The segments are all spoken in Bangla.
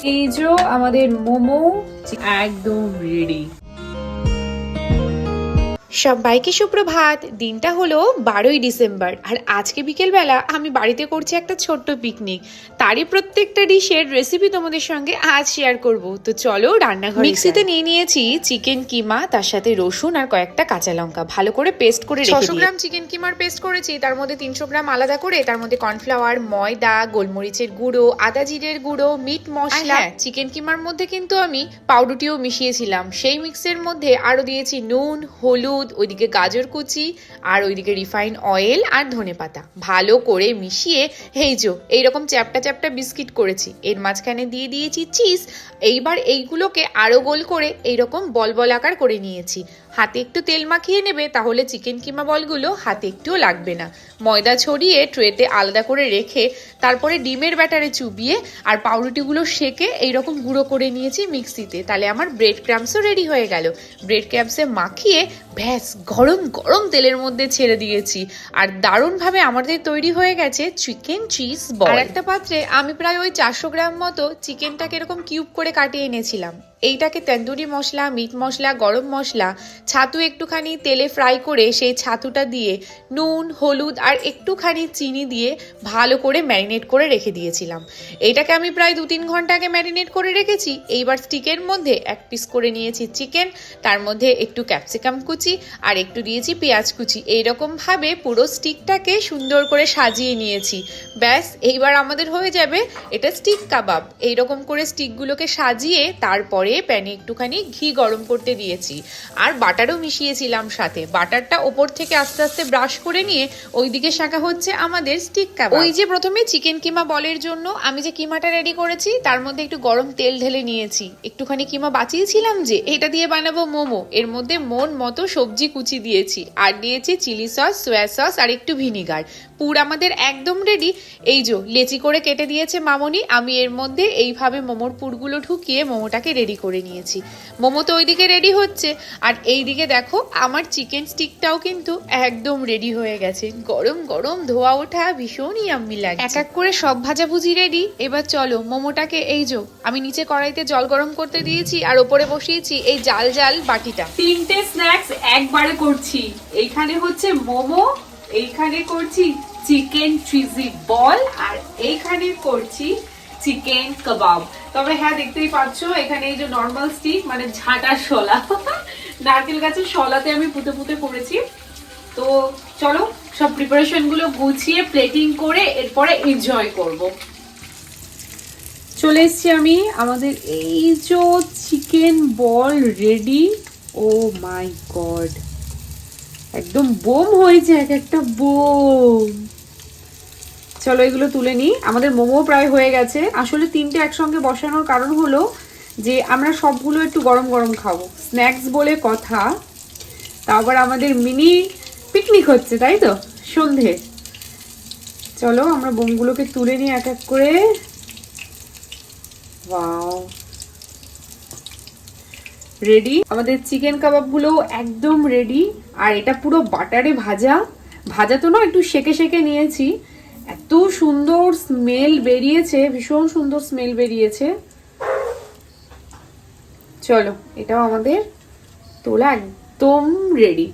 এই যে আমাদের মোমো একদম রেডি। সবাইকে সুপ্রভাত। দিনটা হলো 12ই ডিসেম্বর আর আজকে বিকেলবেলা আমি বাড়িতে করছি একটা ছোট্ট পিকনিক। তারই প্রত্যেকটা ডিশের রেসিপি তোমাদের সঙ্গে আজ শেয়ার করব। তো চলো রান্নাঘরে। মিক্সিতে নিয়ে নিয়েছি চিকেন কিমা, তার সাথে রসুন আর কয়েকটা কাঁচা লঙ্কা ভালো করে পেস্ট করে রেখে 600 গ্রাম চিকেন কিমার পেস্ট করেছি। তার মধ্যে 300 গ্রাম আলাদা করে, তার মধ্যে কর্নফ্লাওয়ার, ময়দা, গোলমরিচের গুঁড়ো, আদা জিরের গুঁড়ো, মিট মশলা। চিকেন কিমার মধ্যে কিন্তু আমি পাউরুটিও মিশিয়েছিলাম। সেই মিক্সের মধ্যে আরো দিয়েছি নুন, হলুদ, ওইদিকে গাজর কুচি আর ওইদিকে রিফাইন অয়েল আর ধনেপাতা ভালো করে মিশিয়ে এই যে এইরকম চ্যাপটা চ্যাপটা বিস্কিট করেছি। এর মাঝখানে দিয়ে দিয়েছি চিজ। এইবার এইগুলোকে আরো গোল করে এইরকম বল বল আকার করে নিয়েছি। হাতে একটু তেল মাখিয়ে নেবে, তাহলে চিকেন কিমা বলগুলো হাতে একটুও লাগবে না। ময়দা ছড়িয়ে ট্রেতে আলাদা করে রেখে তারপরে ডিমের ব্যাটারে চুবিয়ে আর পাউরুটিগুলো সেকে এইরকম গুঁড়ো করে নিয়েছি মিক্সিতে। তাহলে আমার ব্রেড ক্রাম্পসও রেডি হয়ে গেল। ব্রেড ক্রাম্পসে মাখিয়ে ব্যাস গরম গরম তেলের মধ্যে ছেড়ে দিয়েছি আর দারুণভাবে আমাদের তৈরি হয়ে গেছে চিকেন চিজ বল। আর একটা পাত্রে আমি প্রায় ওই 400 গ্রাম মতো চিকেনটাকে এরকম কিউব করে কাটিয়ে এনেছিলাম। এইটাকে তন্দুরি মশলা, মিট মশলা, গরম মশলা, ছাতু একটুখানি তেলে ফ্রাই করে সেই ছাতুটা দিয়ে নুন, হলুদ আর একটুখানি চিনি দিয়ে ভালো করে ম্যারিনেট করে রেখে দিয়েছিলাম। এইটাকে আমি প্রায় 2-3 ঘন্টা আগে ম্যারিনেট করে রেখেছি। এইবার স্টিকের মধ্যে এক পিস করে নিয়েছি চিকেন, তার মধ্যে একটু ক্যাপসিকাম কুচি আর একটু দিয়েছি পেঁয়াজ কুচি। এইরকম ভাবে পুরো স্টিকটাকে সুন্দর করে সাজিয়ে নিয়েছি। ব্যাস এইবার আমাদের হয়ে যাবে এটা স্টিক কাবাব। এইরকম করে স্টিকগুলোকে সাজিয়ে তারপরে প্যানে একটুখানি ঘি গরম করতে দিয়েছি আর বাটারও মিশিয়েছিলাম সাথে। বাটারটা ওপর থেকে আস্তে আস্তে ব্রাশ করে নিয়ে ওইদিকে শাঁকা হচ্ছে আমাদের স্টিক কাবাব। ওই যে প্রথমে চিকেন কিমা বলের জন্য আমি যে কিমাটা রেডি করেছি তার মধ্যে একটু গরম তেল ঢেলে নিয়েছি। একটুখানি কিমা বাঁচিয়েছিলাম যে এটা দিয়ে বানাবো মোমো। এর মধ্যে মন মতো সবজি কুচি দিয়েছি আর দিয়েছি চিলি সস, সোয়া সস আর একটু ভিনিগার। পুর আমাদের একদম রেডি। এই যে লেচি করে কেটে দিয়েছে মামনি। আমি এর মধ্যে এইভাবে মোমোর পুরগুলো ঢুকিয়ে মোমোটাকে রেডি করে নিয়েছি। মোমো তো ওইদিকে রেডি হচ্ছে আর এইদিকে দেখো আমার চিকেন স্টিকটাও কিন্তু একদম রেডি হয়ে গেছে। গরম গরম ধোয়া ওঠা ভীষণই ইয়াম্মি লাগে। এক এক করে সব ভাজাভুজি রেডি। এবার চলো মোমোটাকে এই যে আমি নিচে কড়াইতে জল গরম করতে দিয়েছি আর ওপরে বসিয়েছি এই জাল জাল বাটিটা। 3টে স্ন্যাক্স একবারে করছি। এইখানে হচ্ছে মোমো, এইখানে করছি চিকেন চিজি বল আর এইখানে করছি চিকেন কাবাব। তবে হ্যাঁ, দেখতেই পাচ্ছ এখানে এই যে নর্মাল স্টিক মানে ঝাঁটার শলা, নারকেল গাছের শলাতে আমি পুঁতে পুঁতে করেছি। তো চলো সব প্রিপারেশন গুলো গুছিয়ে প্লেটিং করে এরপরে এনজয় করব। চলে এসছি আমি। আমাদের এই যে চিকেন বল রেডি। ও মাই গড, একদম বোম হয়েছে, এক একটা বোম। চলো এগুলো তুলে নিই। আমাদের মোমো প্রায় হয়ে গেছে। আসলে 3টে একসঙ্গে বসানোর কারণ হলো যে আমরা সবগুলো একটু গরম গরম খাবো, স্ন্যাক্স বলে কথা। তারপর আমাদের মিনি পিকনিক হচ্ছে, তাই তো, সন্ধে। চলো আমরা বোমগুলোকে তুলে নিই এক এক করে। ওয়াও, রেডি আমাদের চিকেন কাবাবগুলো একদম রেডি। আর এটা পুরো বাটারে ভাজা। ভাজা তো না, একটু সেকে সেকে নিয়েছি। এত সুন্দর স্মেল বেরিয়েছে, ভীষণ সুন্দর স্মেল বেরিয়েছে। চলো এটাও আমাদের তোলা একদম রেডি।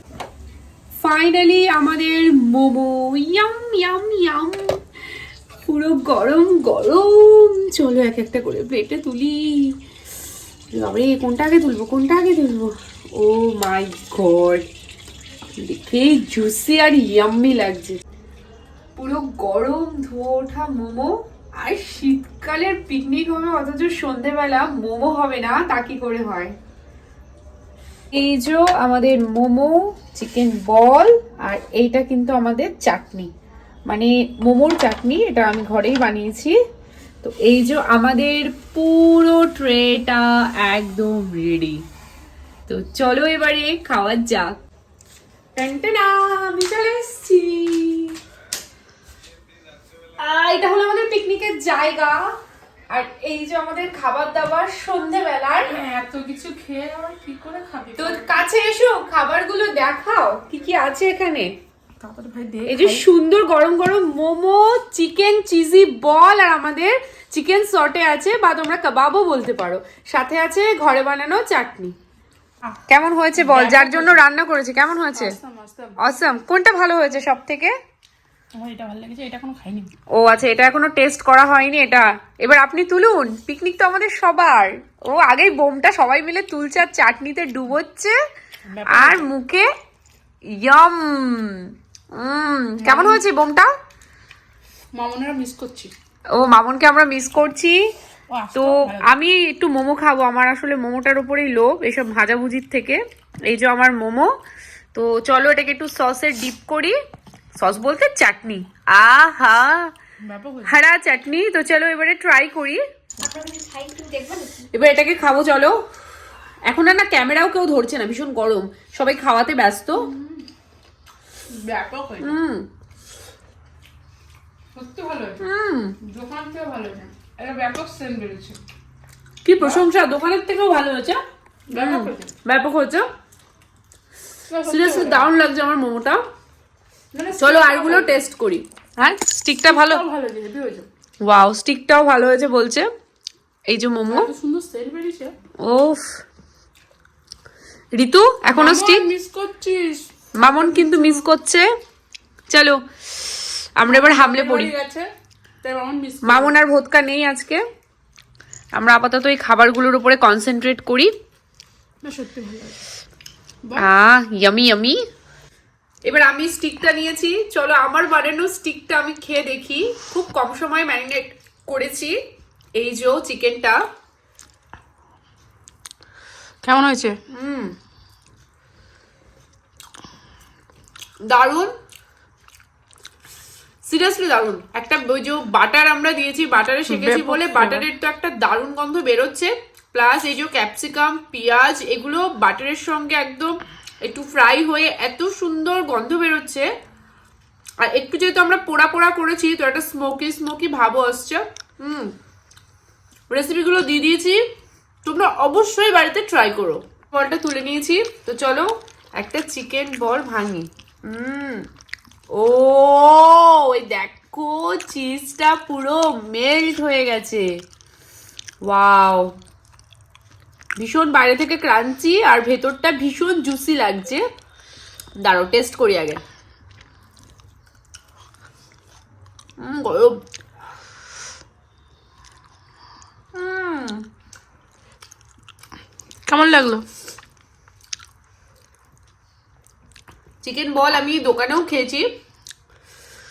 ফাইনালি আমাদের মোমো, ইয়াম ইয়াম ইয়াম, পুরো গরম গরম। চলো এক একটা করে প্লেটে তুলি। বাবারে, কোনটা আগে তুলবো, কোনটা আগে তুলবো? ও মাই গড, দেখে জুসি আর ইয়াম্মি লাগছে। পুরো গরম ধোয়া ওঠা মোমো। আর শীতকালের পিকনিক হবে অথচ সন্ধেবেলা মোমো হবে না, তা কি করে হয়? এই যে আমাদের মোমো, চিকেন বল আর এইটা কিন্তু আমাদের চাটনি, মানে মোমোর চাটনি। এটা আমি ঘরেই বানিয়েছি। তো এই যে আমাদের পুরো ট্রেটা একদম রেডি। তো চলো এবারে খাওয়া যাক। টানটানা, আমি চলে এসেছি। এটা হলো আমাদের পিকনিকের জায়গা। আর এই যে আমাদের খাবার দাবার সন্ধেবেলার। এত কিছু খেয়ে আবার কি করে খাবি? তো কাছে এসো, খাবারগুলো দেখাও কি কি আছে এখানে। তারপরে ভাই দেখ, এই যে সুন্দর গরম গরম মোমো, চিকেন চিজি বল আর আমাদের চিকেন সটে আছে, বা তোমরা কাবাবও বলতে পারো। সাথে আছে ঘরে বানানো চাটনি। কেমন হয়েছে বল, যার জন্য রান্না করেছে কেমন হয়েছে? অসাম। কোনটা ভালো হয়েছে সব থেকে? আমার এটা ভালো লেগেছে, এটা এখনো খাইনি। ও আচ্ছা, এটা এখনো টেস্ট করা হয়নি এটা। এবার আপনি তুলুন, পিকনিক তো আমাদের সবার। ও আগেই বোমটা সবাই মিলে তুলছে আর চাটনিতে ডুবোচ্ছে আর মুখে ইয়ম। কেমন হয়েছে বোমটা? মামনেরা মিস করছি। ও মামনকে আমরা মিস করছি। ও আসতো, তো ভালো লাগে। আমি একটু মোমো খাবো, আমার আসলে মোমোটার উপরেই লোভ এসব ভাজাভুজির থেকে। এই যে আমার মোমো, তো চলো এটাকে একটু সসে ডিপ করি। সস বলতে চাটনি, আহা ব্যাপক হয়েছে। হারা চাটনি। তো চলো এবারে ট্রাই করি। এবার এটাকে খাবো চলো। এখন আর না ক্যামেরাও কেউ ধরছে না, ভীষণ গরম, সবাই খাওয়াতে ব্যস্ত। ব্যাপক হয়েছে, হুম সত্যি ভালো হয়েছে। হুম দোকান থেকে ভালো হয়েছে, এটা ব্যাপক সেন্ট বেরোচ্ছে। কি প্রশংসা, দোকানের থেকেও ভালো হয়েছে। ব্যাপক হয়েছে, ব্যাপক হয়েছে, সত্যি সিরিয়াসলি ভালো দারুণ লাগছে আমার মোমোটা। হয়েছে। মানে চলো আরগুলো টেস্ট করি। হ্যাঁ স্টিকটা ভালো, সব ভালো হয়েছে, হেভি হয়েছে। ওয়াও স্টিকটাও ভালো হয়েছে বলছে। এই যে মোমো, এত সুন্দর সেন্ট বেরিয়েছে। ওফ। ঋতু এখনো স্টিক, মিস করছিস। মামন কিন্তু মিস করছে। চলো আমরা এবার হামলে পড়ি। গেছে তাই মামন মিস। মামন আর ভোদকা নেই আজকে, আমরা আপাতত এই খাবারগুলোর উপরে কনসেন্ট্রেট করি। না সত্যি ভালো হয়েছে। Yummy yummy. এবার আমি স্টিকটা নিয়েছি, চলো আমার বানানো স্টিকটা আমি খেয়ে দেখি। খুব কম সময় ম্যারিনেট করেছি এই যে চিকেনটা। কেমন হয়েছে? দারুন, সিরিয়াসলি দারুন। একটা ওই যে বাটার আমরা দিয়েছি, বাটারে সেকেছি ব্যাপক বলে flavor। বাটারের তো একটা দারুন গন্ধ বেরোচ্ছে। প্লাস এই যে ক্যাপসিকাম, পেঁয়াজ এগুলো বাটারের সঙ্গে একদম একটু ফ্রাই হয়ে এত সুন্দর গন্ধ বেরোচ্ছে। আর একটু যেহেতু আমরা পোড়া পোড়া করেছি, তো একটা স্মোকি স্মোকি ভাবও আসছে। রেসিপিগুলো দিয়ে দিয়েছি, তোমরা অবশ্যই বাড়িতে ট্রাই করো। বলটা তুলে নিয়েছি, তো চলো একটা চিকেন বল ভাঙি। ও ওই দেখো চিজটা পুরো মেল্ট হয়ে গেছে। ওয়াও, ভীষণ বাইরে থেকে ক্রাঞ্চি আর ভেতরটা ভীষণ জুসি লাগছে। দাঁড়াও টেস্ট করি আগে। গরম। কেমন লাগলো? চিকেন বল আমি দোকানেও খেয়েছি,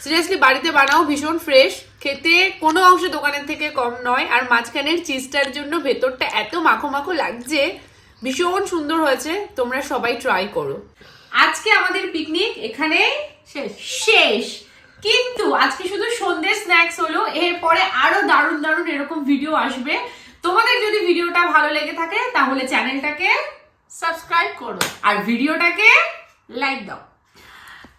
সিরিয়াসলি বাড়িতে বানাও ভীষণ ফ্রেশ, খেতে কোনো অংশে দোকানের থেকে কম নয়। আর মাঝখানের চিজটার জন্য ভেতরটা এত মাখো মাখো লাগছে, ভীষণ সুন্দর হয়েছে। তোমরা সবাই ট্রাই করো। আজকে আমাদের পিকনিক এখানে শেষ। কিন্তু আজকে শুধু সন্ধ্যে স্ন্যাক্স হলো, এরপরে আরো দারুণ দারুণ এরকম ভিডিও আসবে। তোমাদের যদি ভিডিওটা ভালো লেগে থাকে তাহলে চ্যানেলটাকে সাবস্ক্রাইব করো আর ভিডিওটাকে লাইক দাও।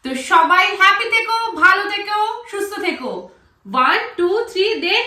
তো সবাই হ্যাপি থেকো, ভালো থেকো, সুস্থ থেকো। 1 2 3 দেন